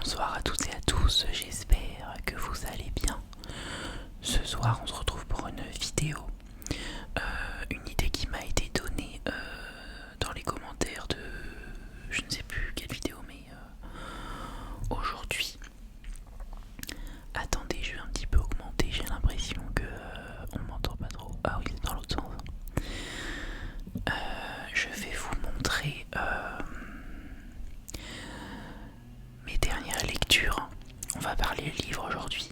Bonsoir à toutes et à tous, j'espère que vous allez bien. Ce soir on se retrouve pour une vidéo, une idée qui m'a été donnée dans les commentaires de je ne sais plus quelle vidéo, mais aujourd'hui. Attendez, je vais un petit peu augmenter, j'ai l'impression que on m'entend pas trop. Ah oui, c'est dans l'autre sens. Je vais vous montrer mes dernières lectures. On va parler livre aujourd'hui.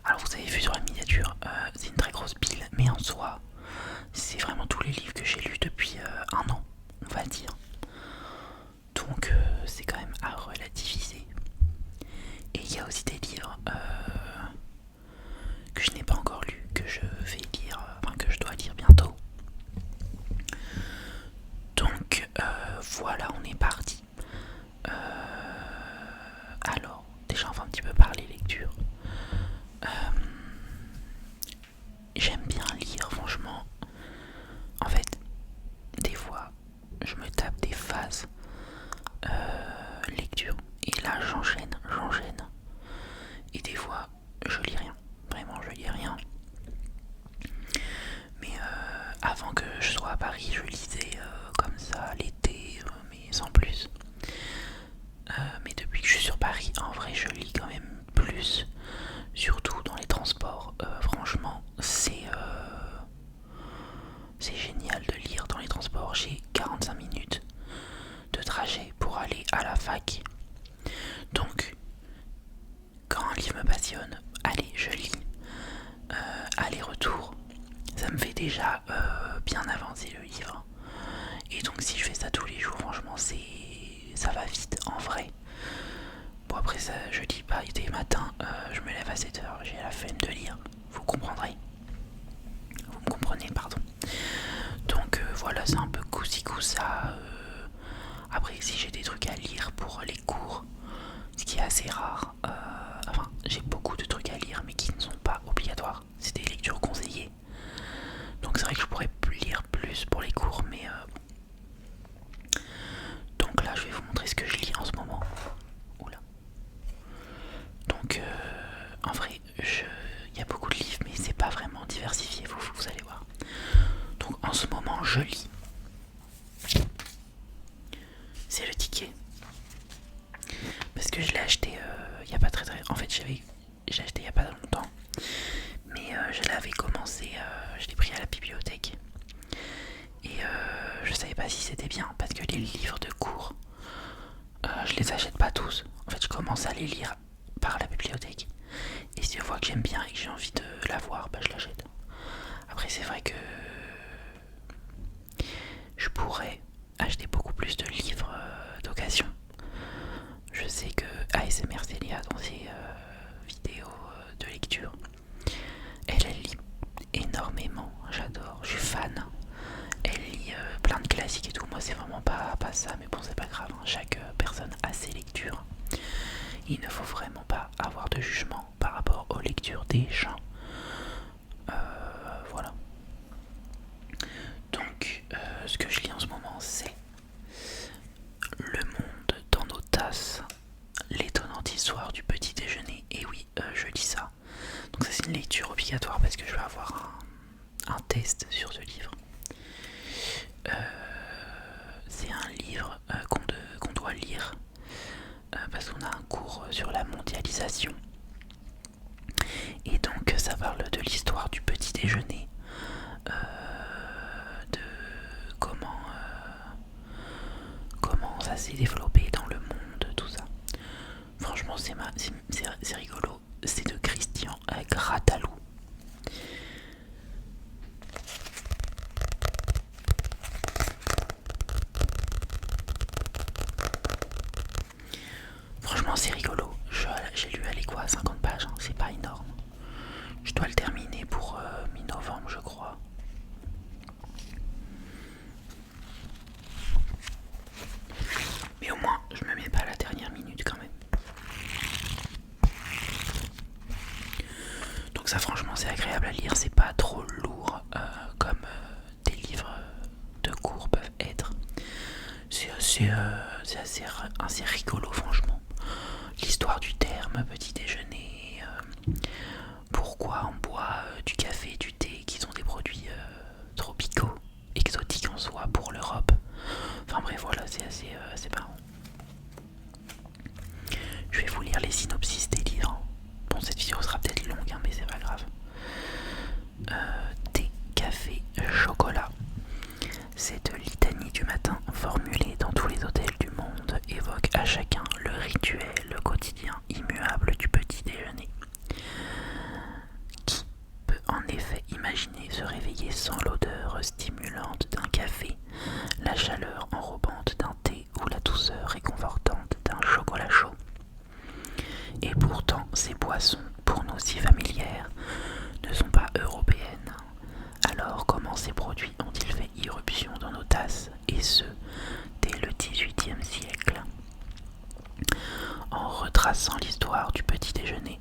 Alors vous avez vu sur la miniature, c'est une très grosse pile, mais en soi, c'est vraiment tous les livres que j'ai lus depuis un an, on va dire. Donc c'est quand même à relativiser. Et il y a aussi des livres que je n'ai pas encore lus, que je vais lire, enfin que je dois lire bientôt. Donc voilà, on est parti. Alors, déjà on va un petit peu parler lecture. J'aime bien lire, franchement. En fait, des fois, je me tape des phases lecture. Et là, j'enchaîne. Et des fois, je lis rien. Vraiment, je lis rien. Mais avant que je sois à Paris, je lisais comme ça l'été, mais sans plus. Mais depuis que je suis sur Paris, en vrai, je lis quand même plus. Surtout dans les transports. Franchement, c'est génial de lire dans les transports. J'ai 45 minutes de trajet pour aller à la fac. Donc, quand un livre me passionne, allez, je lis. Aller-retour, ça me fait déjà bien avancer le livre. Et donc, si je fais ça tous les jours, franchement, ça va vite en vrai. Bon, après, ça, je lis pas dès le matin, je me lève à 7h, j'ai la flemme de lire. Vous comprendrez. Vous me comprenez, pardon. Donc voilà, c'est un peu coup-ci coup-ça. Après, si j'ai des trucs à lire pour les cours, ce qui est assez rare, enfin, j'ai beaucoup de trucs à lire, mais qui ne sont pas obligatoires. C'est des lectures conseillées. Donc c'est vrai que je pourrais lire plus pour les cours, mais donc là, je vais vous montrer ce que je lis en ce moment. Oula. Donc, en vrai, il y a beaucoup de livres, mais c'est pas vraiment diversifié, vous allez voir. Donc en ce moment, je lis. C'est le ticket. Parce que je l'ai acheté il y a pas très. En fait, j'ai acheté il y a pas longtemps. Mais je l'avais commencé, je l'ai pris à la bibliothèque. Et je savais pas si c'était bien. Parce que les livres de cours, je les achète pas tous. En fait, je commence à les lire par la bibliothèque. Et si je vois que j'aime bien et que j'ai envie de l'avoir, bah, je l'achète. Après, c'est vrai que je pourrais acheter beaucoup plus de livres d'occasion. Je sais que ASMR Célia, dans ses vidéos de lecture, elle lit énormément, j'adore, je suis fan. Elle lit plein de classiques et tout. Moi, c'est vraiment pas ça, mais bon, c'est pas grave, hein. Chaque personne a ses lectures. Il ne faut vraiment pas avoir de jugement par rapport aux lectures des gens. Voilà. Donc, ce que je lis en ce moment, c'est Le Monde dans nos tasses, l'étonnante histoire du petit déjeuner. Et oui, je lis ça. Donc ça, c'est une lecture obligatoire parce que je vais avoir un test sur ce livre. C'est un livre qu'on doit lire parce qu'on a un cours sur la mondialisation. Et donc ça parle de l'histoire du petit déjeuner, de comment ça s'est développé dans le monde, tout ça. Franchement, c'est rigolo. C'est de Christian Gratalou. Franchement, c'est rigolo. J'ai lu, allez quoi, 50 pages, hein, c'est pas énorme. Je dois le terminer pour mi-novembre, je crois. Mais au moins, je me mets pas à la dernière minute quand même. Donc ça, franchement, c'est agréable à lire. C'est pas trop lourd comme des livres de cours peuvent être. C'est assez rigolo, franchement. l'histoire du terme petit déjeuner, pourquoi on boit du café, du thé, qui sont des produits tropicaux, exotiques en soi pour l'Europe. Enfin bref, voilà, c'est assez marrant. Je vais vous lire les synopsis des livres. Bon, cette vidéo sera peut-être longue, hein, mais c'est pas grave. Thé, café, chocolat. Cette litanie du matin, formulée dans tous les hôtels du monde, évoque à chacun le rituel, le quotidien immuable du petit déjeuner. Qui peut en effet imaginer se réveiller sans l'odeur stimulante d'un café, la chaleur enrobante d'un thé ou la douceur réconfortante d'un chocolat chaud? Et pourtant, ces boissons, pour nous si familières, ne sont pas européennes. Alors comment ces produits ont-ils fait irruption dans nos tasses, et ce, dès le XVIIIe siècle? En retraçant l'histoire du petit déjeuner,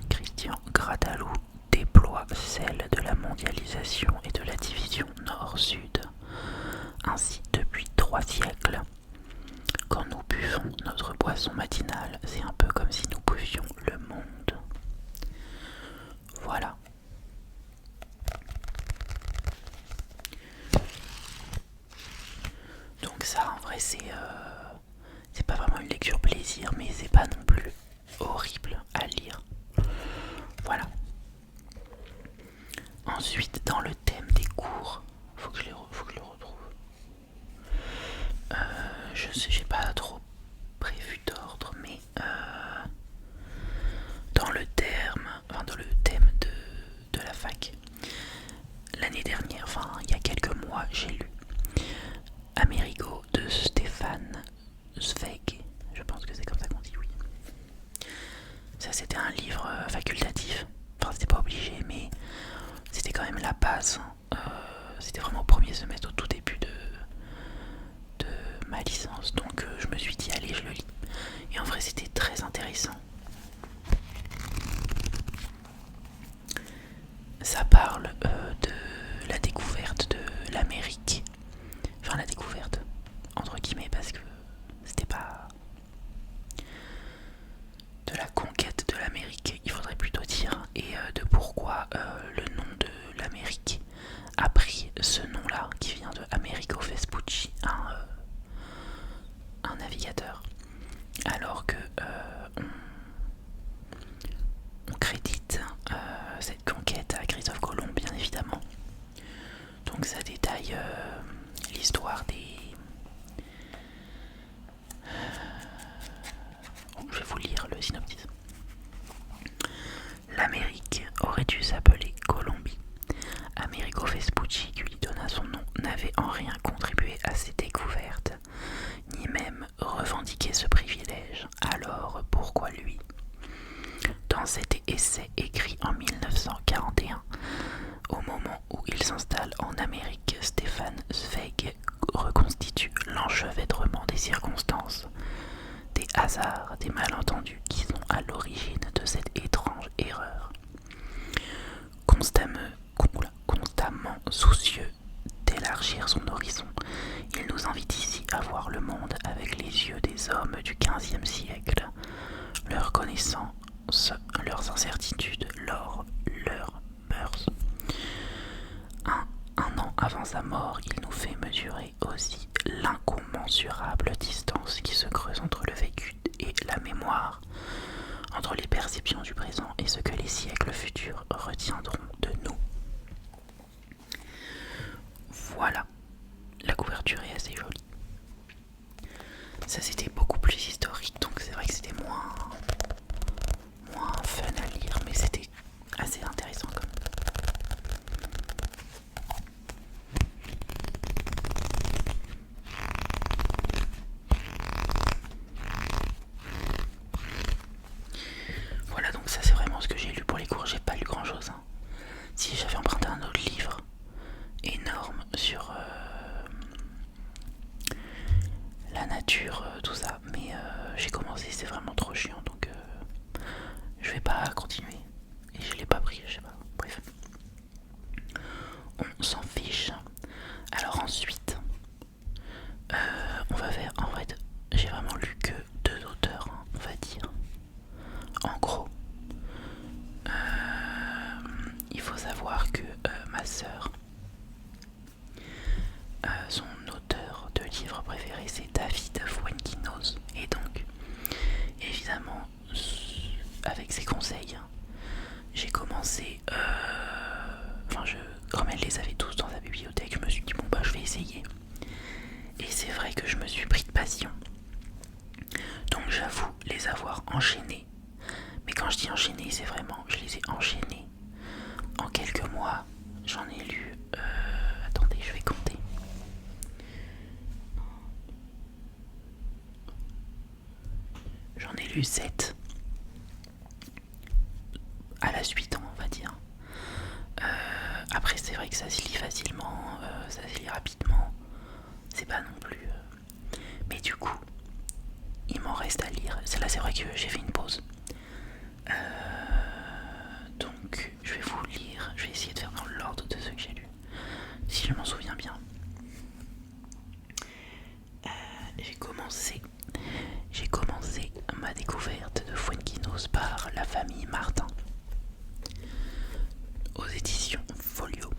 Christian Gradalou déploie celle de la mondialisation et de la division nord-sud. Ainsi, depuis 3 siècles, quand nous buvons notre boisson matinale, c'est un peu comme si nous buvions le monde. Voilà. Donc ça, en vrai, c'est pas vraiment une lecture plaisir, mais c'est pas non plus horrible à lire. Voilà. Ensuite, dans le thème des cours, faut que je le retrouve. Je sais, j'ai pas trop prévu d'ordre, mais dans le thème de la fac, l'année dernière, enfin il y a quelques mois, j'ai lu Amerigo de Stefan Zweig. Je pense que c'est comme ça qu'on dit, oui. Ça, c'était un livre facultatif. Enfin, c'était pas obligé, mais c'était quand même la base. C'était vraiment au premier semestre, au tout début de ma licence. Donc, je me suis dit, allez, je le lis. Et en vrai, c'était très intéressant. Ça parle de la découverte de l'Amérique. Enfin, la découverte, entre guillemets, parce que c'était pas de la conquête de l'Amérique, il faudrait plutôt dire, et de pourquoi le nom de l'Amérique a pris ce nom-là, qui vient de Amerigo Vespucci, un navigateur, alors que on crédite cette conquête à Christophe Colomb, bien évidemment. Donc ça détaille l'histoire des... je vais vous lire le synopsis. L'Amérique aurait dû s'appeler Colombie. Amerigo Vespucci, qui lui donna son nom, n'avait en rien contribué à ses découvertes, ni même revendiqué ce privilège. Alors pourquoi lui? Dans cet essai écrit en 1941, au moment où il s'installe en Amérique, Stefan Zweig reconstitue l'enchevêtrement des circonstances, des hasards, des malentendus qui sont à l'origine de cette étrange erreur. Constamment soucieux d'élargir son horizon, il nous invite ici à voir le monde avec les yeux des hommes du XVe siècle, leurs connaissances, leurs incertitudes, leurs mœurs. Un an avant sa mort, il nous fait mesurer aussi l'incommensurable distance qui se creuse entre le vécu et la mémoire, entre les perceptions du présent et ce que les siècles futurs retiendront de nous. Voilà, la couverture est assez jolie. Ça, c'était beaucoup plus historique, donc c'est vrai que c'était moins fun à lire, mais c'était assez intéressant quand même. Voilà, donc ça c'est vraiment ce que j'ai lu pour les cours. J'ai pas lu grand chose, hein. Si j'avais emprunté un autre livre énorme sur la nature, tout ça, mais j'ai commencé, c'est vraiment trop chiant, donc je vais pas continuer. Et je l'ai pas pris, je sais pas. Bref, on s'en fiche. Alors ensuite, on va faire, en fait, j'ai vraiment lu que 2 auteurs, hein, on va dire. les avoir enchaînés. Mais quand je dis enchaînés, c'est vraiment, je les ai enchaînés. En quelques mois, j'en ai lu... attendez, je vais compter. J'en ai lu 7. À la suite, on va dire. Après, c'est vrai que ça se lit facilement, ça se lit rapidement. C'est pas non plus... Mais du coup, il m'en reste à lire. Là, c'est vrai que j'ai fait une pause. Donc, je vais vous lire. Je vais essayer de faire dans l'ordre de ceux que j'ai lus. Si je m'en souviens bien. J'ai commencé ma découverte de Fuenquinos par La Famille Martin aux éditions Folio.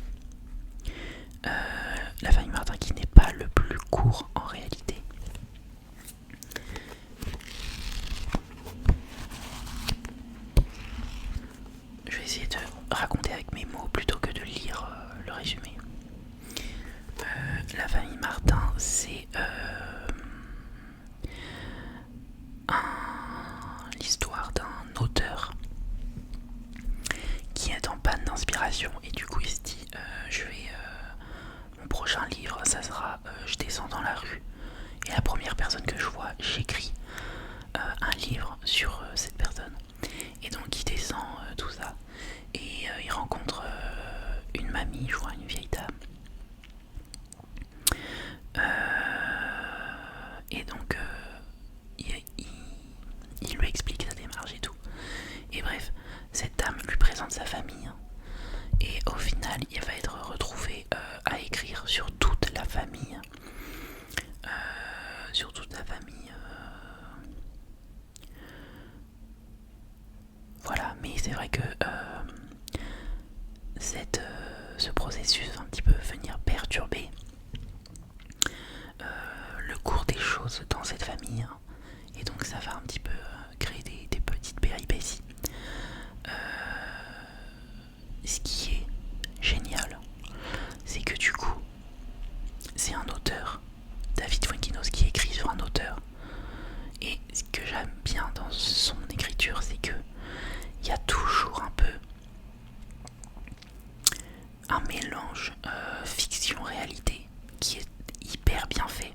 La Famille Martin qui n'est pas le plus court en réalité. Je vais essayer de raconter avec mes mots plutôt que de lire le résumé. La Famille Martin, c'est l'histoire d'un auteur qui est en panne d'inspiration et du coup il se dit mon prochain livre ça sera je descends dans la rue et la première personne que je vois j'écris un livre sur cette personne et donc il descend tout ça et il rencontre une mamie, je crois une vieille dame et donc il lui explique sa démarche et tout. Et bref, cette dame lui présente sa famille. Et au final, il va être retrouvé à écrire sur toute la famille. Sur toute la famille. Voilà, mais c'est vrai que ce processus va un petit peu venir perturber le cours des choses dans cette famille. Et donc ça va un petit peu créer des petites péripéties. Ce qui est génial, c'est que du coup, c'est un auteur, David Fuenquinos, qui écrit sur un auteur. Et ce que j'aime bien dans son écriture, c'est que il y a toujours un peu un mélange fiction-réalité qui est hyper bien fait.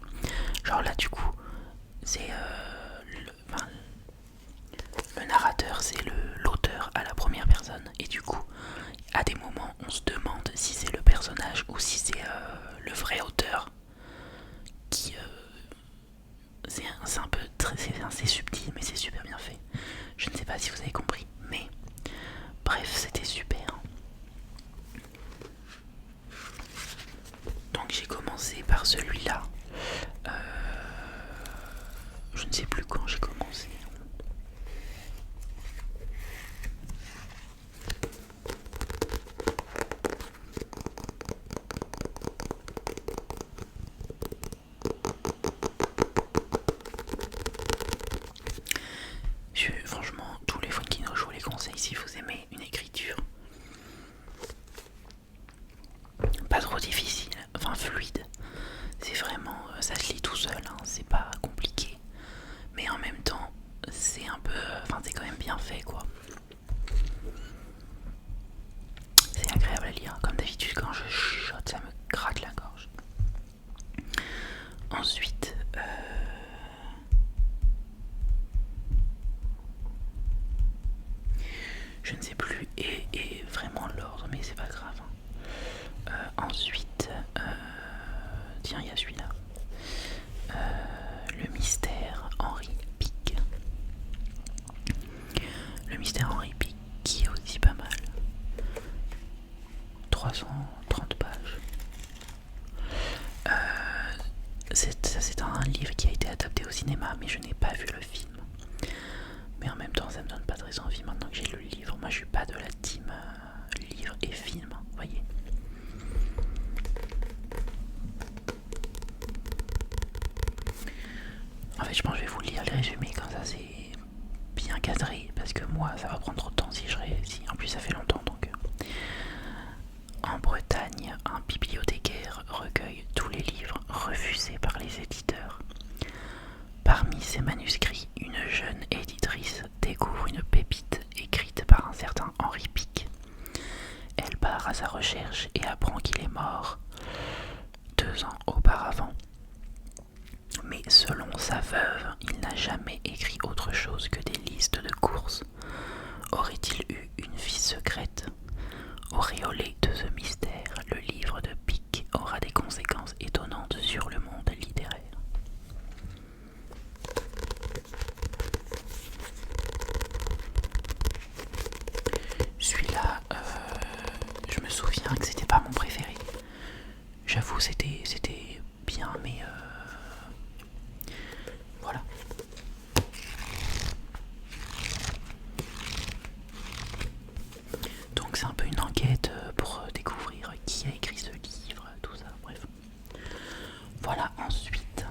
Genre là, du coup, c'est le narrateur, c'est l'auteur à la première personne. Et du coup, à des moments, on se demande si c'est le personnage ou si c'est le vrai auteur qui... c'est un peu... c'est subtil, mais c'est super bien fait. Je ne sais pas si vous avez compris, mais... Bref, c'était super. Donc j'ai commencé par celui-là. Je ne sais plus quand j'ai commencé. Franchement, tous les Fuenquinos, je vous les conseille si vous aimez une écriture pas trop difficile, enfin fluide. C'est vraiment, ça se lit tout seul, hein, c'est pas compliqué. Mais en même temps, c'est un peu, enfin c'est quand même bien fait quoi. C'est agréable à lire, comme d'habitude quand je chuchote, ça me gratte la gorge. Ensuite, je ne sais plus et vraiment l'ordre, mais c'est pas grave. Ensuite, tiens, il y a celui-là. Le mystère Henri Pic. Le mystère Henri Pic qui est aussi pas mal. 330 pages. C'est un livre qui a été adapté au cinéma, mais je n'ai pas vu le film. Mais en même temps, ça me donne pas très envie maintenant que j'ai lu le livre. Moi, je suis pas de la team livre et film, vous voyez. En fait, je pense que je vais vous lire les résumés, comme ça c'est bien cadré, parce que moi, ça va prendre trop de temps si je réussis. En plus, ça fait longtemps, donc... En Bretagne, un bibliothécaire recueille tous les livres refusés par les éditeurs. Parmi ces manuscrits, une jeune éditrice découvre une pépite écrite par un certain Henri Pic. Elle part à sa recherche et apprend qu'il est mort 2 ans auparavant. Mais selon sa veuve, il n'a jamais écrit autre chose que des listes de courses. Aurait-il eu une vie secrète? Auréolé de ce mystère, le livre de Pic aura des conséquences étonnantes sur le monde littéraire. Celui-là, je me souviens que c'était pas mon préféré. J'avoue, c'était bien, mais voilà. Donc c'est un peu une enquête pour découvrir qui a écrit ce livre, tout ça, bref. Voilà, ensuite,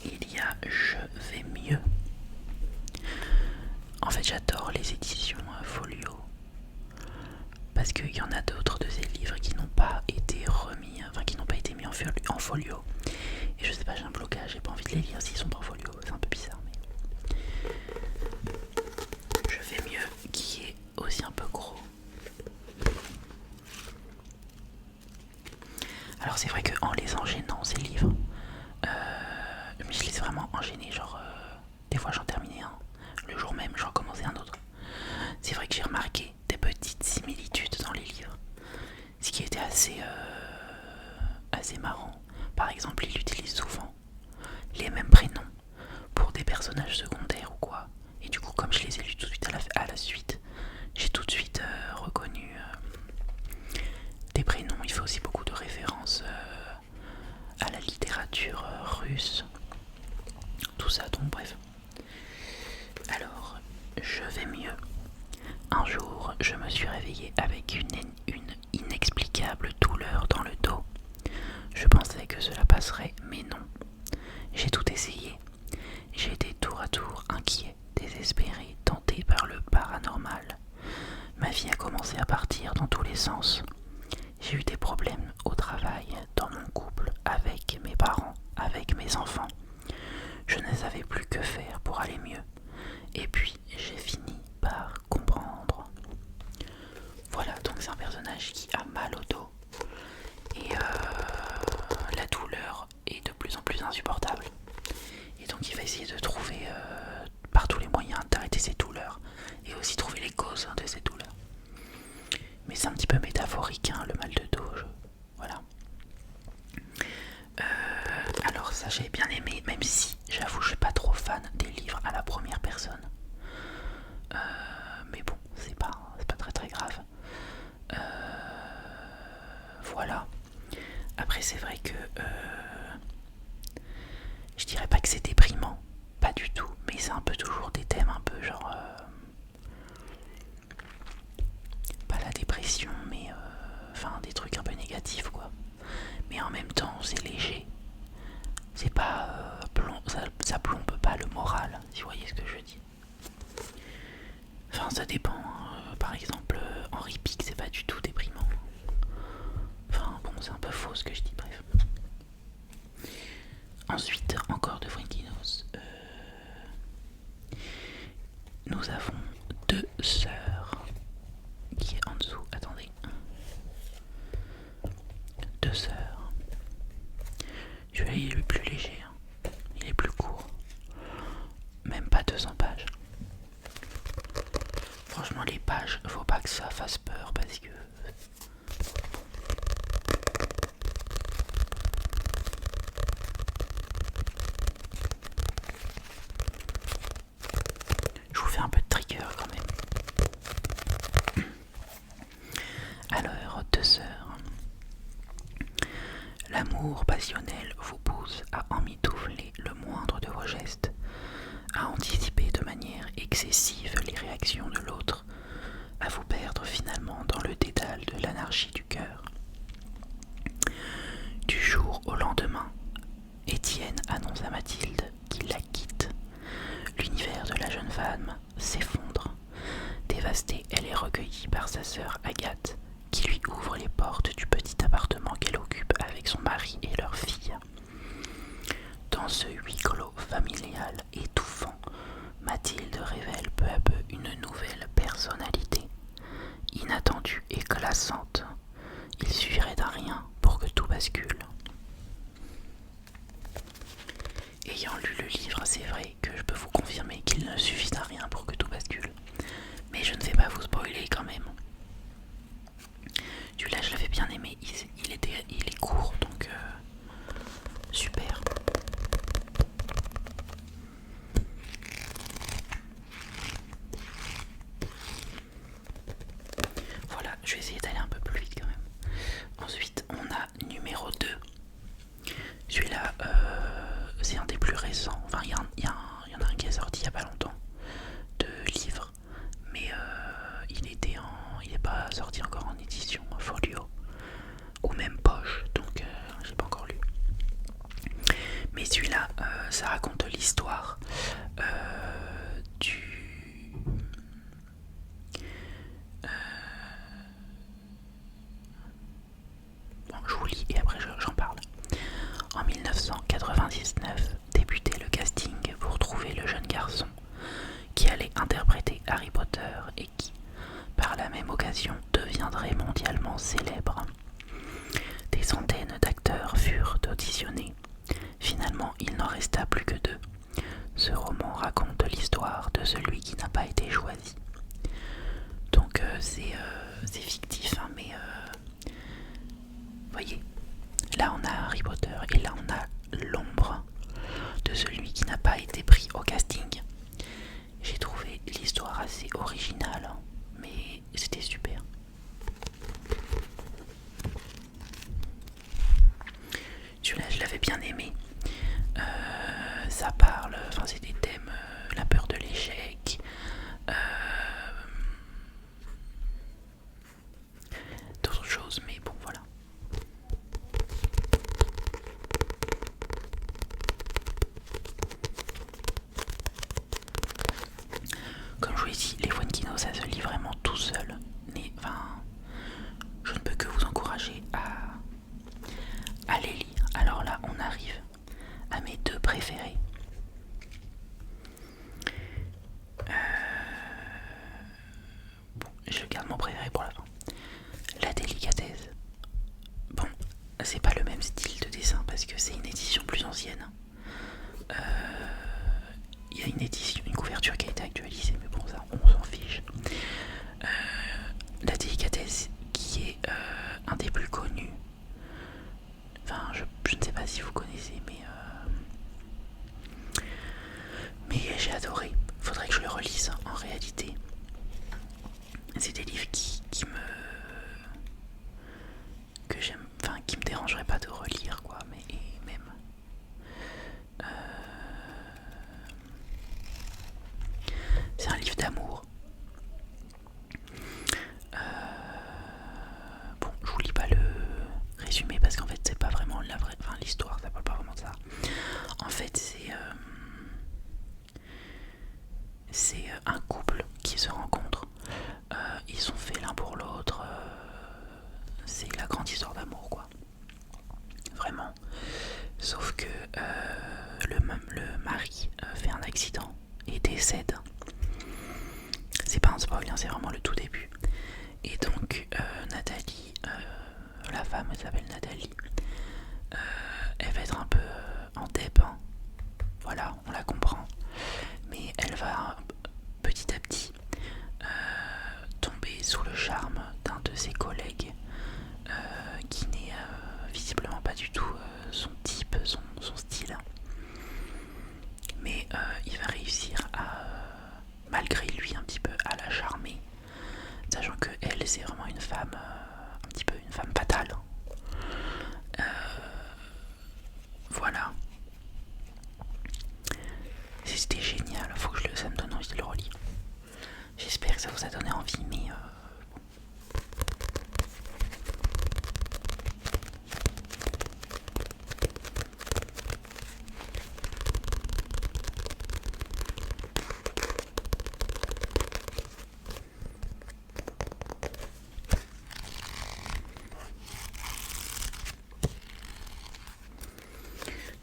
il y a Je vais mieux. En fait, j'adore les éditions Folio, parce qu'il y en a d'autres de ces livres qui n'ont pas été remis, enfin qui n'ont pas été mis en folio. Et je sais pas, j'ai un blocage, j'ai pas envie de les lire s'ils sont pas en folio, c'est un peu bizarre, mais Je vais mieux, qui est aussi un peu gros. Alors c'est vrai qu'en les enchaînant ces livres, mais je les ai vraiment enchaînés, genre des fois j'en terminais un, le jour même j'en commençais un autre. C'est vrai que j'ai remarqué des petites similitudes dans les livres, ce qui était assez marrant. Par exemple, il utilise souvent les mêmes prénoms pour des personnages secondaires ou quoi. Et du coup, comme je les ai lus tout de suite à la suite, j'ai tout de suite reconnu des prénoms. Il fait aussi beaucoup de références à la littérature russe, tout ça, donc bref. Alors, je vais mieux. Un jour, je me suis réveillée avec une inexplicable douleur dans le dos. Je pensais que cela passerait, mais non. J'ai tout essayé. J'ai été tour à tour inquiet, désespéré, tenté par le paranormal. Ma vie a commencé à partir dans tous les sens. J'ai eu des problèmes au travail, dans mon couple, avec mes parents, avec mes enfants. Je ne savais plus que faire pour aller mieux. Et puis, j'ai fini par comprendre. Voilà, donc c'est un personnage qui a mal au dos. Et la douleur est de plus en plus insupportable. Et donc il va essayer de trouver par tous les moyens d'arrêter ces douleurs. Et aussi trouver les causes de ces douleurs. Mais c'est un petit peu métaphorique, hein, le mal de dos. Voilà. Alors ça j'ai bien aimé, même si j'avoue je suis pas trop fan des livres à la première personne. Mais bon, c'est pas très très grave. Voilà. Après c'est vrai que je dirais pas que c'est déprimant, pas du tout, mais c'est un peu toujours des thèmes un peu genre pas la dépression, mais enfin des trucs un peu négatifs quoi. Mais en même temps c'est léger, c'est pas ça plombe pas le moral, si vous voyez ce que je dis. Enfin ça dépend, par exemple Henri Pic c'est pas du tout déprimant. Enfin bon c'est un peu faux ce que je dis, bref. Ensuite encore de Fuenquinos, nous avons Deux sœurs qui est en dessous, attendez. Deux sœurs. Celui-là il est le plus léger, hein. Il est plus court. Même pas 200 pages. Franchement les pages, faut pas que ça fasse peur parce que... Je vous fais un peu de trigger quand même. Alors, Deux sœurs. L'amour passionnel vous pousse à emmitoufler le moindre de vos gestes, à anticiper de manière excessive les réactions de l'autre, à vous perdre finalement dans le dédale de l'anarchie du cœur. Du jour au lendemain, Étienne annonce à Mathilde qu'il la quitte. L'univers de la jeune femme s'effondre. Dévastée, elle est recueillie par sa sœur Agathe, qui lui ouvre les portes du petit appartement qu'elle occupe avec son mari et leur fille. Dans ce huis clos familial étouffant, Mathilde révèle peu à peu une nouvelle personnalité, inattendue et glaçante. Il suffirait d'un rien pour que tout bascule. Ayant lu le livre, c'est vrai que je peux vous confirmer qu'il ne suffit d'un rien pour que tout bascule. Mais je ne vais pas vous spoiler quand même. Celui-là, je l'avais bien aimé. Il est court, donc super. Voilà, je vais essayer d'aller un peu plus vite quand même. Ensuite, on a numéro 2. Celui-là, c'est un des plus récents. Enfin, il y en a un qui est sorti il n'y a pas longtemps de livre, mais il n'est pas sorti encore en édition folio ou même poche, donc j'ai pas encore lu. Mais celui-là, ça raconte l'histoire du bon, je vous lis et après j'en parle. En 1999 débutait le casting pour trouver le jeune garçon qui allait interpréter Harry Potter et qui, par la même occasion, deviendrait mondialement célèbre. Des centaines d'acteurs furent auditionnés. Finalement, il n'en resta plus que 2. Ce roman raconte l'histoire de celui qui n'a pas été choisi. Donc c'est fictif, hein, mais voyez, là on a Harry Potter et là on a l'ombre de celui qui n'a pas été pris au casting. J'ai trouvé l'histoire assez originale, mais c'était super. Celui-là, je l'avais bien aimé. Ça parle, enfin c'est des thèmes, la peur de l'échec, d'autres choses, mais bon voilà. Comme je vous l'ai dit, les Fuenquinos, ça se lit vraiment tout seul. Mais enfin, je ne peux que vous encourager à les lire. Alors là, on arrive à mes 2 préférés. Bon, je garde mon préféré pour la fin. La délicatesse. Bon, c'est pas le même style de dessin parce que c'est une édition plus ancienne. Il y a une couverture qui a été actualisée, mais bon, ça, on s'en fiche. La délicatesse, qui est un des plus connus. Enfin, je ne sais pas si vous connaissez, mais j'ai adoré. Faudrait que je le relise en réalité. C'est des livres que j'aime, enfin qui me dérangeraient pas de relire, quoi, mais même. C'est un livre d'amour. Bon, je vous lis pas le résumé parce qu'en fait c'est pas vraiment la vraie, enfin l'histoire, ça parle pas vraiment de ça. En fait c'est un couple qui se rencontre. Ils sont faits l'un pour l'autre. C'est la grande histoire d'amour, quoi. Vraiment. Sauf que le mari fait un accident et décède. C'est pas un spoil, hein, c'est vraiment le tout début. Et donc Nathalie, la femme, elle s'appelle Nathalie, elle va être un peu en dep, hein. Voilà, on la comprend. Mais elle va petit à petit tomber sous le charme d'un de ses collègues qui n'est visiblement pas du tout son type, son style. Mais il va réussir à, malgré lui un petit peu, à la charmer, sachant que elle, c'est vraiment une femme, un petit peu une femme fatale. Voilà. C'était génial, faut que ça me donne envie de le relire. J'espère que ça vous a donné envie, mais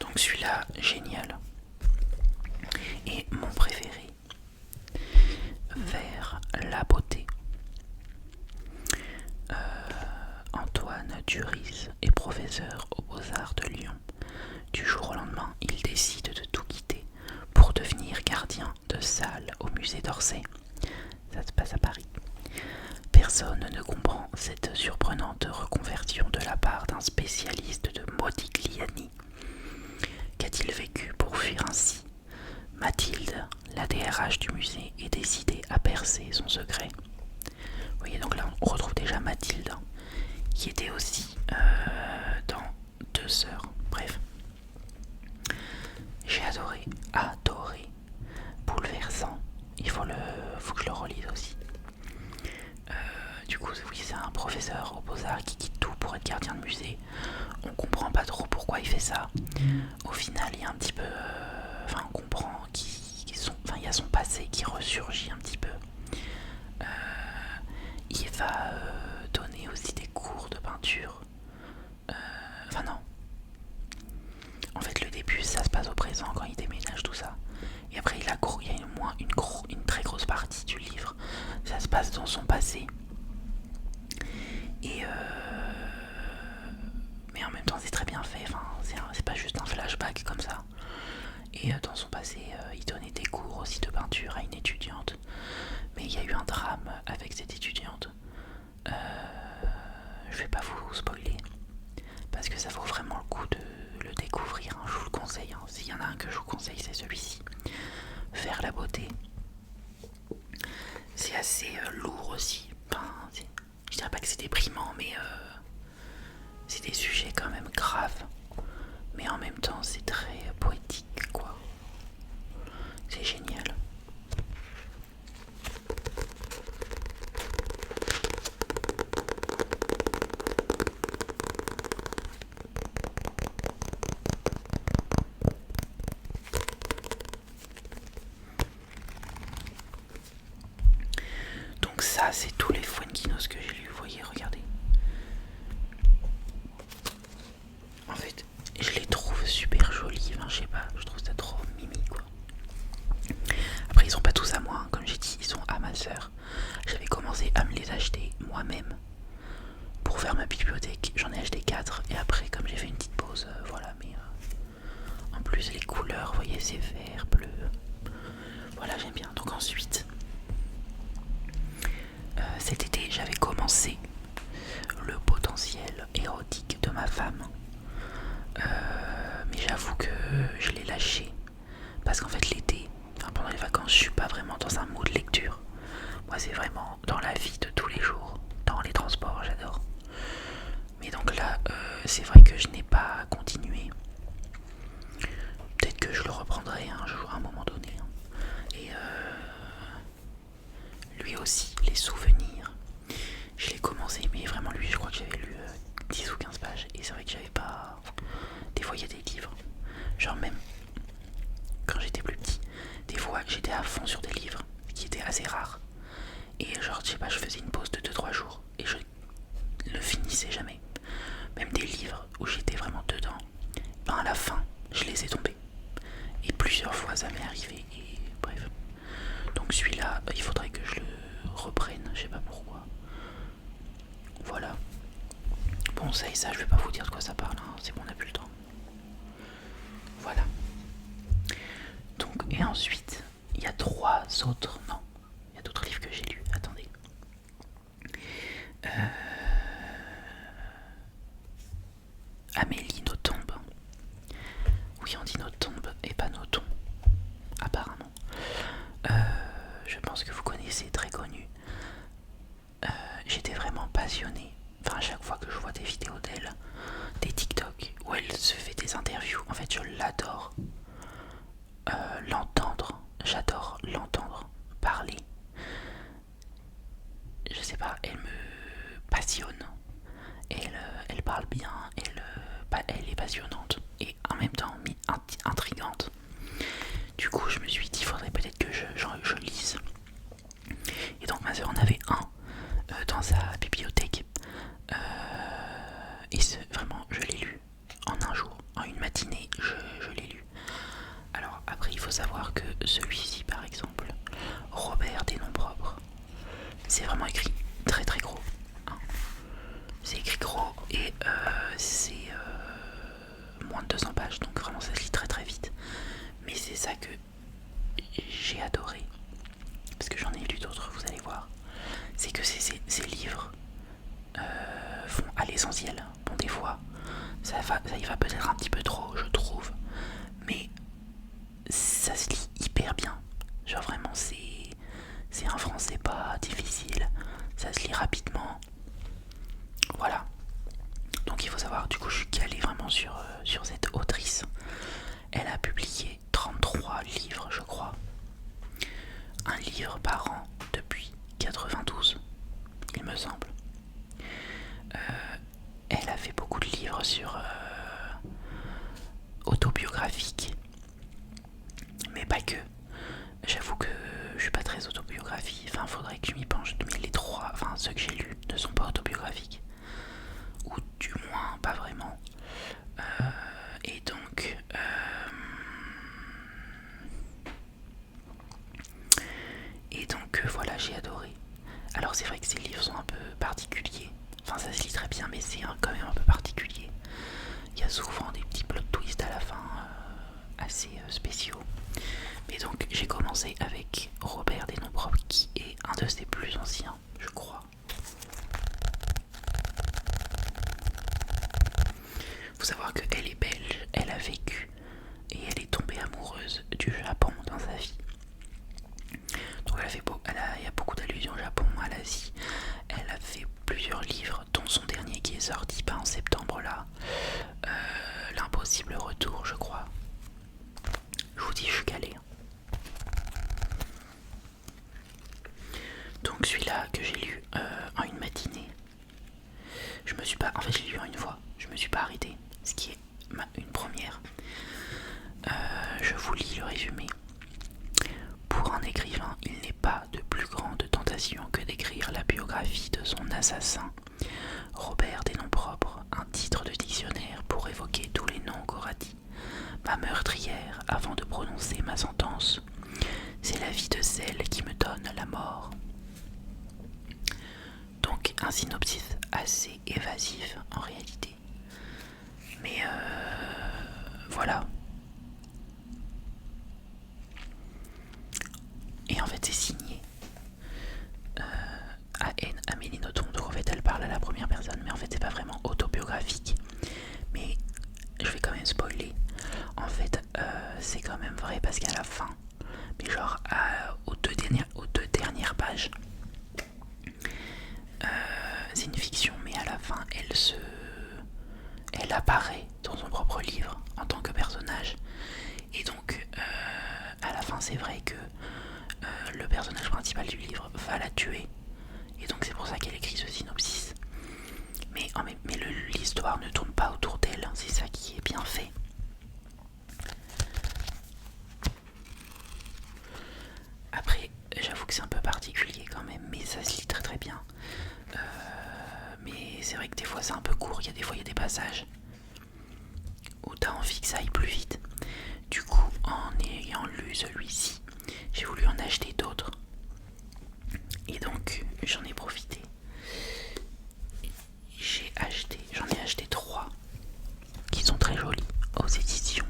donc celui-là, génial. Et mon préféré, Vers la beauté. Antoine Duris est professeur aux Beaux-Arts de Lyon. Du jour au lendemain, il décide de tout quitter pour devenir gardien de salle au musée d'Orsay. Ça se passe à Paris. Personne ne comprend cette surprenante reconversion de la part d'un spécialiste de Modigliani. Qu'a-t-il vécu pour fuir ainsi? Mathilde, la DRH du musée, est décidée à percer son secret. Vous voyez, donc là on retrouve déjà Mathilde, qui était aussi dans Deux Sœurs. Bref, j'ai adoré, bouleversant. Il faut que je le relise aussi. Du coup, oui, c'est un professeur aux Beaux-Arts qui quitte tout pour être gardien de musée. On comprend pas trop pourquoi il fait ça. Au final, il y a un petit peu, on comprend il y a son passé qui ressurgit un petit peu. Il va donner aussi des cours de peinture. Non. En fait, le début, ça se passe au présent quand il déménage, tout ça. Et après, il y a une très grosse partie du livre. Ça se passe dans son passé. Et mais en même temps, c'est très bien fait. C'est pas juste un flashback comme ça. Et dans son passé, il donnait des cours aussi de peinture à une étudiante. Mais il y a eu un drame avec cette étudiante. Je vais pas vous spoiler. Parce que ça vaut vraiment le coup de le découvrir. Je vous le conseille. S'il y en a un que je vous conseille, c'est celui-ci. Vers la beauté. C'est assez lourd aussi. Je dirais pas que c'est déprimant, mais c'est des sujets quand même graves. Mais en même temps, c'est très poétique, quoi. C'est génial. Donc ça, c'est tous les Fuenquinos que j'ai lus. Vous voyez, regardez. En fait, je les trouve super jolis. Je sais pas, je trouve ça trop mimi, quoi. Après, ils sont pas tous à moi, comme j'ai dit, ils sont à ma sœur. J'avais commencé à me les acheter moi-même pour faire ma bibliothèque. J'en ai acheté 4 et après, comme j'ai fait une petite pause, voilà. Mais en plus, les couleurs, vous voyez, c'est vert, bleu. Voilà, j'aime bien. Donc ensuite, cet été, j'avais commencé Le potentiel érotique de ma femme. Mais j'avoue que je l'ai lâché parce qu'en fait l'été, pendant les vacances, je suis pas vraiment dans un mood lecture. Moi, c'est vraiment dans la vie de tous les jours, dans les transports, j'adore. Mais donc là, c'est vrai que je n'ai pas continué. Peut-être que je le reprendrai un jour, à un moment donné. Et lui aussi, les souvenirs. Je l'ai commencé, mais vraiment lui, je crois que j'avais lu 10 ou 15 pages. Et c'est vrai que j'avais pas... Des fois, il y a des livres. Genre même quand j'étais plus petit, des fois, j'étais à fond sur des livres qui étaient assez rares. Et genre, je sais pas, je faisais une pause de 2-3 jours. Et je le finissais jamais. Même des livres où j'étais vraiment dedans, à la fin, je les ai tombés. Et plusieurs fois, ça m'est arrivé. Et bref. Donc celui-là, il faudrait que je le reprenne. Je sais pas pourquoi. Voilà. Bon, ça et ça, je vais pas vous dire de quoi ça parle. C'est bon, on n'a plus le temps. Voilà. Donc, et ensuite, il y a 3 autres. Non, il y a d'autres livres que j'ai lus. Attendez. Amélie Nothomb. Oui, on dit Nothomb et pas Nothomb, apparemment. Je pense que vous connaissez, très connu. J'étais vraiment passionnée. À chaque fois que je vois des vidéos d'elle, des TikTok où elle se fait des interviews, en fait, je l'adore. L'entendre, j'adore l'entendre parler. Je sais pas, elle me passionne. Elle parle bien, elle est passionnante et en même temps intrigante. Du coup, je me suis dit, il faudrait peut-être que je lise. Et donc, ma soeur en avait un dans sa bibliothèque. Et vraiment, je l'ai lu en un jour, en une matinée, je l'ai lu. Alors, après, faut savoir que celui-ci par exemple, Robert des noms propres, c'est vraiment écrit très très gros. Hein. C'est écrit gros et c'est moins de 200 pages, donc vraiment ça se lit très très vite. Mais c'est ça que j'ai adoré, parce que j'en ai lu d'autres, vous allez voir. C'est que ces livres vont à l'essentiel. Bon, des fois, ça y va peut-être un petit peu trop, je trouve, mais ça se lit hyper bien. Genre vraiment, c'est un français pas difficile, ça se lit rapidement. Voilà. Donc il faut savoir, du coup, je suis calé vraiment sur cette autrice. Elle a publié 33 livres, je crois. Un livre par an depuis 92, il me semble. Elle a fait beaucoup de livres sur autobiographiques, mais pas que. J'avoue que je suis pas très autobiographie, enfin faudrait que je m'y penche, mais les trois, enfin ceux que j'ai lus ne sont pas autobiographiques, ou du moins pas vraiment. Et donc voilà, j'ai adoré. Alors c'est vrai que ces livres sont un peu particuliers, enfin ça se lit très bien, mais c'est quand même un peu particulier. Il y a souvent des petits plot twists à la fin assez spéciaux. Mais donc j'ai commencé avec Robert des noms propres, qui est un de ses plus anciens, je crois. Faut savoir qu'elle est belge, elle a vécu et elle est tombée amoureuse du Japon dans sa vie. Donc il y a beaucoup d'allusions au Japon, à l'Asie. Elle a fait plusieurs livres, dont son dernier qui est sorti en septembre là, L'impossible retour, je crois. Je vous dis, je suis calé. Donc celui-là que j'ai lu en une matinée, en fait je l'ai lu en une fois, je me suis pas arrêté, ce qui est une première. Je vous lis le résumé. Pour un écrivain, il n'est pas de plus grande tentation que d'écrire la biographie de son assassin. Robert des noms propres, un titre de dictionnaire pour évoquer tous les noms qu'aura dit ma meurtrière avant de prononcer ma sentence. C'est la vie de celle qui me donne la mort. Donc un synopsis assez évasif en réalité. Mais voilà. Et en fait c'est signé A.N. Amélie Nothomb. Donc en fait elle parle à la première personne, mais en fait c'est pas vraiment autobiographique. Mais je vais quand même spoiler. En fait c'est quand même vrai, parce qu'à la fin, mais genre aux deux dernières pages, c'est une fiction, mais à la fin elle apparaît dans son propre livre en tant que personnage. Et donc à la fin c'est vrai que le personnage principal du livre va la tuer, et donc c'est pour ça qu'elle écrit ce synopsis. Mais l'histoire ne tourne pas autour d'elle, c'est ça qui est bien fait. Après j'avoue que c'est un peu particulier quand même, mais ça se lit très très bien. Mais c'est vrai que des fois c'est un peu court, il y a des passages où t'as envie que ça aille plus vite. Du coup, en ayant lu celui-ci, j'ai voulu en acheter d'autres. Et donc, j'en ai profité. J'en ai acheté 3 qui sont très jolis aux éditions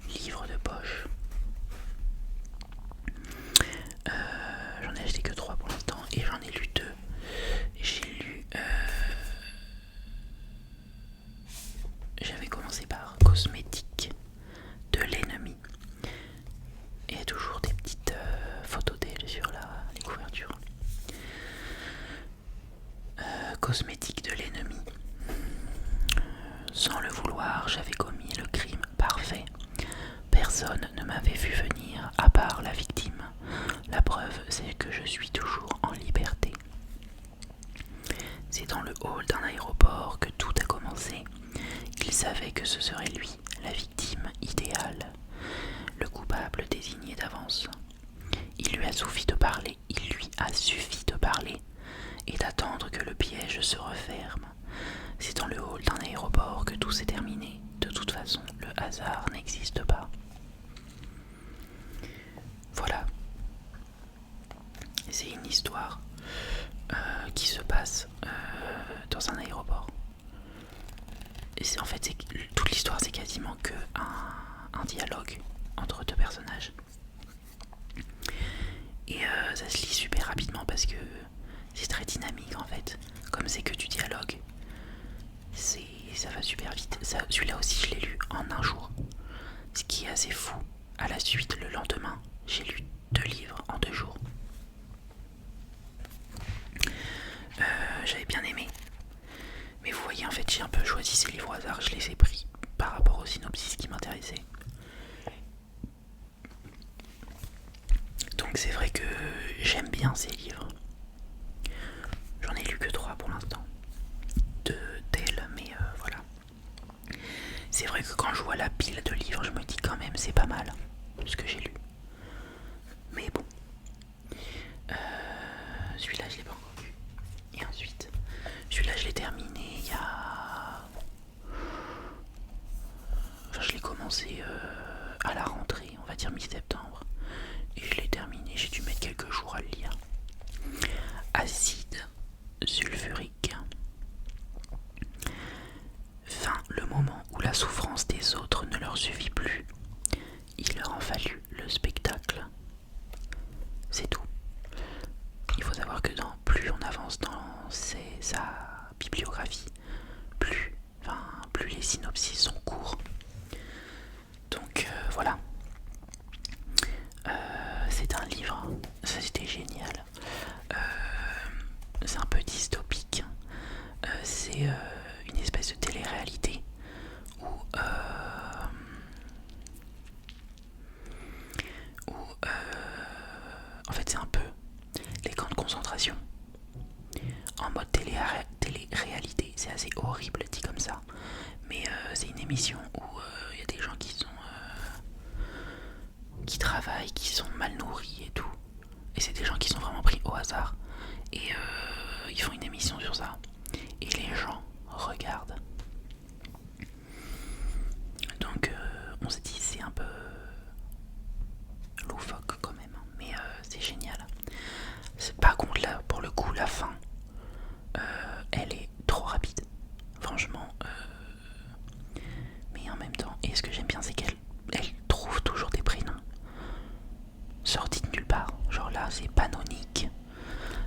Livre de poche. J'en ai acheté que 3 pour l'instant et j'en ai lu 2. J'avais commencé par Cosmétique de l'ennemi. Et il y a toujours des petites photos d'elle sur les couvertures. Cosmétique de l'ennemi. Sans le vouloir, j'avais commis le crime parfait. Personne ne m'avait vu venir à part la victime. La preuve, c'est que je suis toujours en liberté. C'est dans le hall d'un aéroport que tout a commencé. Il savait que ce serait lui, la victime idéale, le coupable désigné d'avance. Il lui a suffi de parler et d'attendre que le piège se referme. C'est dans le hall d'un aéroport que tout s'est terminé. De toute façon, le hasard n'existe pas. personnage. Et ça se lit super rapidement parce que c'est très dynamique en fait. Comme c'est que du dialogue, ça va super vite. Celui-là aussi, je l'ai lu en un jour. Ce qui est assez fou. À la suite, le lendemain, j'ai lu 2 livres en 2 jours. J'avais bien aimé. Mais vous voyez, en fait, j'ai un peu choisi ces livres au hasard. Je les ai pris par rapport au synopsis qui m'intéressait. Donc c'est vrai que j'aime bien ces livres. J'en ai lu que 3 pour l'instant. D'elle, mais voilà. C'est vrai que quand je vois la pile de livres, je me dis quand même c'est pas mal ce que j'ai lu. Mais bon. Celui-là je l'ai pas encore lu. Et ensuite, celui-là je l'ai terminé il y a... Enfin je l'ai commencé à la rentrée, on va dire mi-septembre. Et je l'ai terminé, j'ai dû mettre quelques jours à le lire. Acide sulfurique. Vint le moment où la souffrance des autres ne leur suffit plus. Il leur en fallut le spectacle. C'est tout. Il faut savoir que plus on avance dans sa bibliographie, plus les synopsis sont courts. Donc voilà. C'est un livre, ça c'était génial. C'est un peu dystopique. C'est une espèce de télé-réalité où en fait c'est un peu les camps de concentration en mode télé-réalité. C'est assez horrible dit comme ça, mais c'est une émission où il y a des gens qui travaillent, qui sont mal nourris et tout, et c'est des gens qui sont vraiment pris au hasard, et ils font une émission sur ça et les gens regardent. Donc on se dit c'est un peu loufoque quand même, mais c'est génial. Par contre là pour le coup la fin elle est trop rapide, franchement. Mais en même temps, et ce que j'aime bien c'est qu'elle trouve toujours des prénoms sortis de nulle part. Genre là c'est Panonique,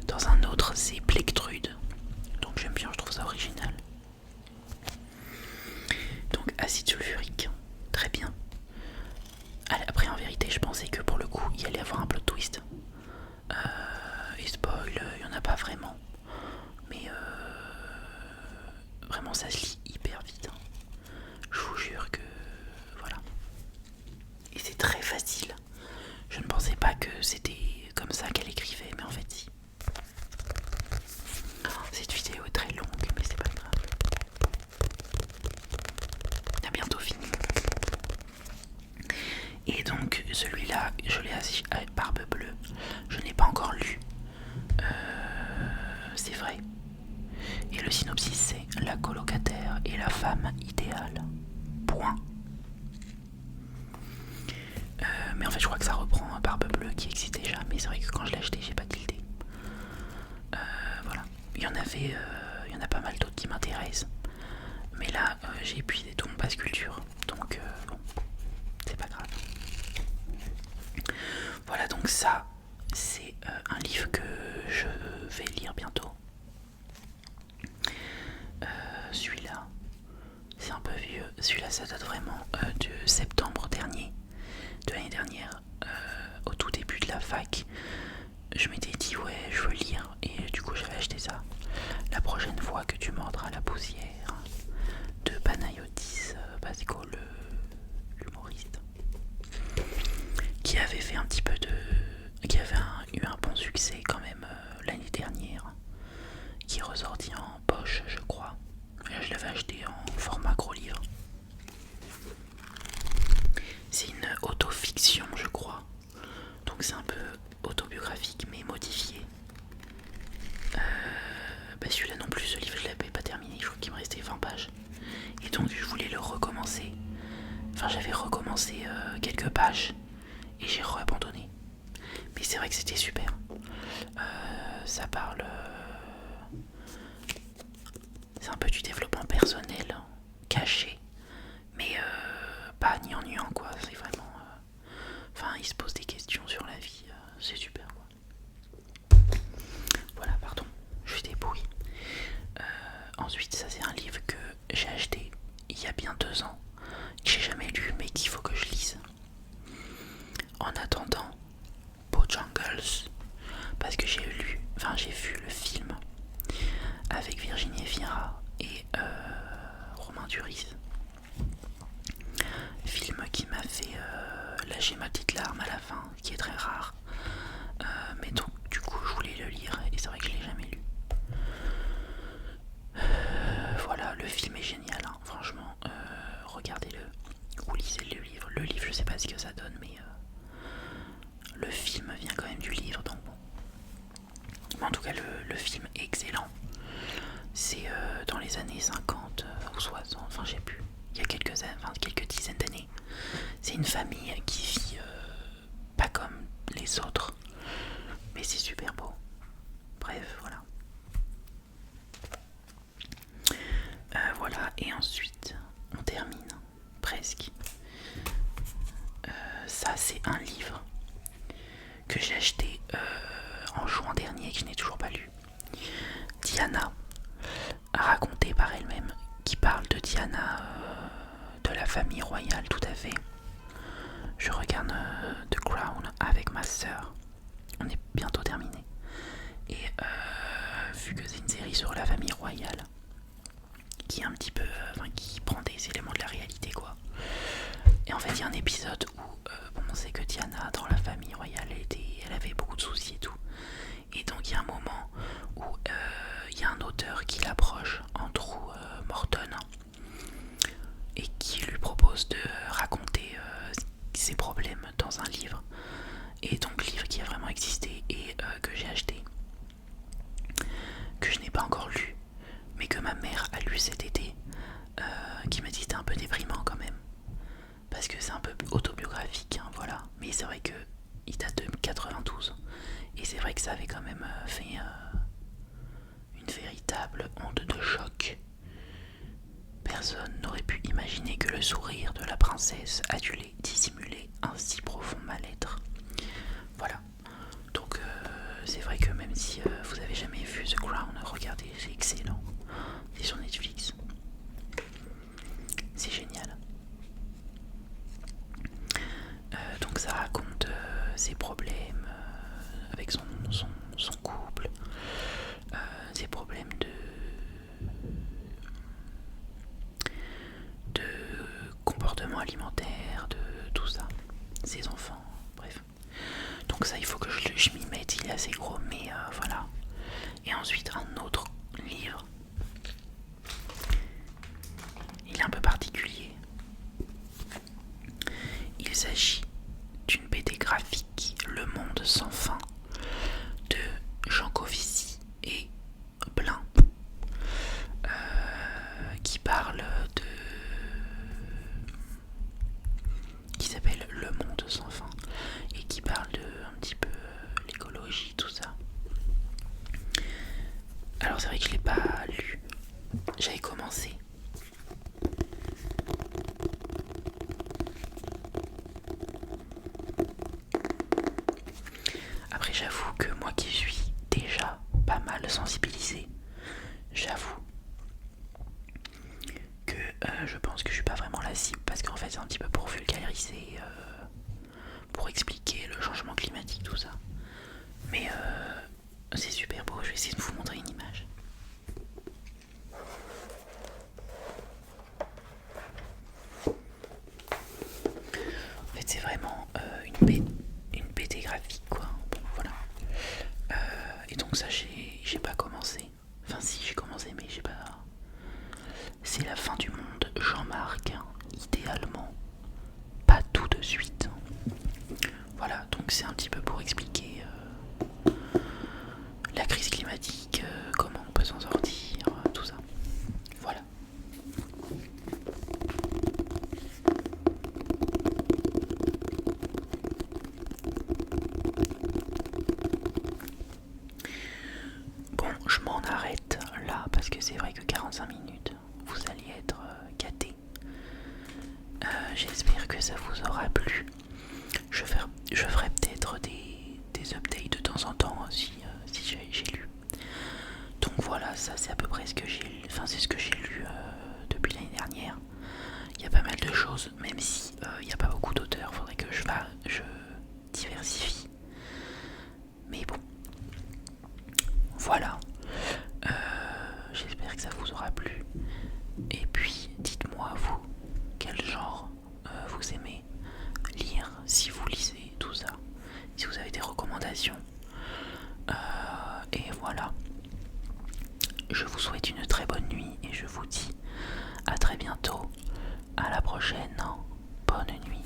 dans un autre c'est Plectrude. Donc j'aime bien, je trouve ça original. Donc acide sulfurique, très bien. Après en vérité je pensais que pour le coup il allait y avoir un plot twist. Et spoil, il n'y en a pas vraiment. Mais vraiment ça se lit hyper vite. Je vous jure que voilà. Et c'est très facile. Je ne pensais pas que c'était comme ça qu'elle écrivait, mais en fait si. Cette vidéo est très longue, mais c'est pas grave. On a bientôt fini. Et donc celui-là, je l'ai assis à Barbe Bleue. Je n'ai pas encore lu. C'est vrai. Et le synopsis c'est la colocataire et la femme idéale. Point. Mais en fait je crois que ça reprend Barbe Bleue qui existe déjà, mais c'est vrai que quand je l'ai acheté j'ai pas tilté. Voilà. Il y en a pas mal d'autres qui m'intéressent. Mais là j'ai épuisé tout mon passe culture. Donc bon, c'est pas grave. Voilà, donc ça c'est un livre que je vais lire bientôt. Celui-là c'est un peu vieux. Celui-là ça date vraiment de septembre dernier, de l'année dernière, au tout début de la fac. Je m'étais dit ouais je veux lire et du coup j'avais acheté ça. La prochaine fois que tu mordras la poussière de Panayotis Basco, l'humoriste, qui avait fait un petit peu qui avait eu un bon succès quand même l'année dernière, qui est ressorti en poche je crois. Là je l'avais acheté en format gros livre. C'est une autofiction je crois, donc c'est un peu autobiographique mais modifié. Celui-là non plus, ce livre je l'avais pas terminé, je crois qu'il me restait 20 pages. Et donc je voulais le recommencer. Enfin j'avais recommencé quelques pages et j'ai re-abandonné. Mais c'est vrai que c'était super. Ça parle... c'est un peu du développement personnel, caché. Mais pas gnangnan quoi, c'est vraiment... en attendant Bojangles, parce que j'ai vu le film avec Virginie Efira et Romain Duris. Film qui m'a fait lâcher ma petite larme à la fin, qui est très rare. Mais donc du coup je voulais le lire et c'est vrai que je l'ai jamais lu. Voilà, le film est génial, hein, franchement, regardez-le ou lisez le livre. Le livre je sais pas ce que ça donne, mais le film vient quand même du livre, donc bon. Mais en tout cas le film est excellent. C'est dans les années 50 ou 60, enfin je sais plus, il y a quelques dizaines d'années. C'est une famille qui vit pas comme les autres, mais c'est super beau. Bref, voilà. Voilà, et ensuite on termine presque. Ça c'est un livre que j'ai acheté en juin dernier et que je n'ai toujours pas lu. Diana, racontée par elle-même, qui parle de Diana, de la famille royale, tout à fait. Je regarde The Crown avec ma sœur. On est bientôt terminé. Et vu que c'est une série sur la famille royale, qui est un petit peu, qui prend des éléments de la réalité, quoi. Et en fait, il y a un épisode où on sait que Diana, dans la famille royale, elle avait beaucoup de soucis et tout. Et donc il y a un moment où il y a un auteur qui l'approche, Andrew Morton, et qui lui propose de raconter ses problèmes dans un livre. Et donc livre qui a vraiment existé et que j'ai acheté, que je n'ai pas encore lu, mais que ma mère a lu cet été, qui m'a dit que c'était un peu déprimant quand même, parce que c'est un peu autobiographique, hein, voilà. Mais c'est vrai que il date de 92, et c'est vrai que ça avait quand même fait une véritable onde de choc. Personne n'aurait pu imaginer que le sourire de la princesse adulée dissimulait un si profond mal-être. Voilà. Donc c'est vrai que même si vous avez jamais vu The Crown, regardez, c'est excellent. C'est sur Netflix. C'est génial. Donc ça raconte ses problèmes avec son couple, ses problèmes de comportement alimentaire, de tout ça, ses enfants, bref. Donc ça, il faut que je m'y mette, il est assez gros, mais voilà. Et ensuite, un autre livre, il est un peu particulier. Il s'agit d'une BD graphique, Le Monde sans fin, de Jean Covici et Blin, qui parle de... qui s'appelle Le Monde sans fin, et qui parle de un petit peu l'écologie, tout ça. Alors c'est vrai que je l'ai pas lu, j'avais commencé. Après j'avoue que moi qui suis déjà pas mal sensibilisé, j'avoue que je pense que je suis pas vraiment la cible, parce qu'en fait c'est un petit peu pour vulgariser, pour expliquer le changement climatique, tout ça. Mais c'est super beau, je vais essayer de vous montrer une image. En fait c'est vraiment une BD graphique, quoi. Bon, voilà. Et donc ça j'ai pas commencé. Enfin si, j'ai commencé mais j'ai pas... C'est la fin du monde, Jean-Marc, idéalement. Pas tout de suite. Voilà, donc c'est un petit peu pour expliquer la crise climatique, comment on peut s'en sortir, tout ça. Voilà. Bon, je m'en arrête là parce que c'est vrai que 45 minutes, vous allez être gâtés. J'espère que ça vous aura plu. Je ferai peut-être des updates de temps en temps si j'ai lu. Donc voilà, ça c'est à peu près ce que j'ai lu. Enfin, c'est ce que j'ai lu depuis l'année dernière. Il y a pas mal de choses, même si il n'y a pas beaucoup d'auteurs. Faudrait que je je vous souhaite une très bonne nuit et je vous dis à très bientôt. À la prochaine. Bonne nuit.